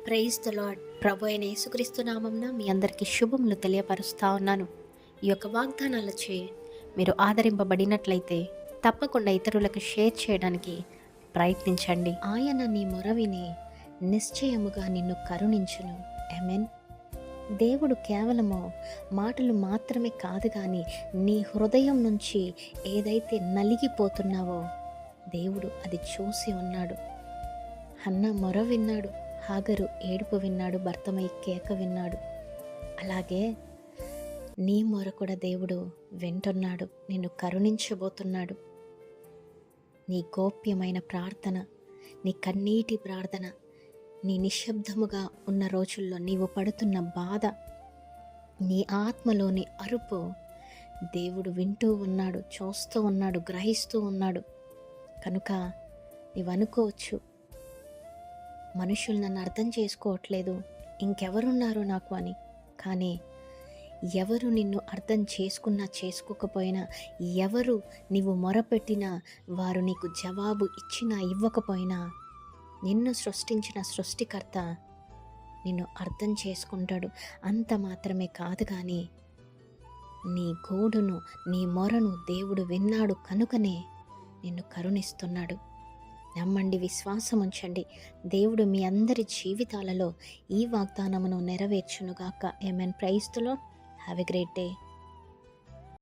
Praise the lord. ప్రభు అయిన యేసుక్రీస్తు నామమున మీ అందరికీ శుభములు తెలియపరుస్తా ఉన్నాను. ఈ యొక్క వాగ్దానాలచే మీరు ఆదరింపబడినట్లయితే తప్పకుండా ఇతరులకు షేర్ చేయడానికి ప్రయత్నించండి. ఆయన నీ మొర విని నిశ్చయముగా నిన్ను కరుణించును. ఆమేన్. దేవుడు కేవలము మాటలు మాత్రమే కాదు కానీ నీ హృదయం నుంచి ఏదైతే నలిగిపోతున్నావో దేవుడు అది చూసి ఉన్నాడు. హన్న మొర విన్నాడు, హాగరు ఏడుపు విన్నాడు, భర్తమై కేక విన్నాడు. అలాగే నీ మొర కూడా దేవుడు వింటున్నాడు, నిన్ను కరుణించబోతున్నాడు. నీ గోప్యమైన ప్రార్థన, నీ కన్నీటి ప్రార్థన, నీ నిశ్శబ్దముగా ఉన్న రోజుల్లో నీవు పడుతున్న బాధ, నీ ఆత్మలోని అరుపు దేవుడు వింటూ ఉన్నాడు, చూస్తూ ఉన్నాడు, గ్రహిస్తూ ఉన్నాడు. కనుక నీవు అనుకోవచ్చు, మనుషులు నన్ను అర్థం చేసుకోవట్లేదు, ఇంకెవరున్నారు నాకు అని. కానీ ఎవరు నిన్ను అర్థం చేసుకున్నా చేసుకోకపోయినా, ఎవరు నీవు మొరపెట్టినా, వారు నీకు జవాబు ఇచ్చినా ఇవ్వకపోయినా, నిన్ను సృష్టించిన సృష్టికర్త నిన్ను అర్థం చేసుకుంటాడు. అంత మాత్రమే కాదు కానీ నీ గోడును, నీ మొరను దేవుడు విన్నాడు కనుకనే నిన్ను కరుణిస్తున్నాడు. నమ్మండి, విశ్వాసం ఉంచండి. దేవుడు మీ అందరి జీవితాలలో ఈ వాగ్దానమును నెరవేర్చునుగాక. Amen. Praise the Lord. Have a great day.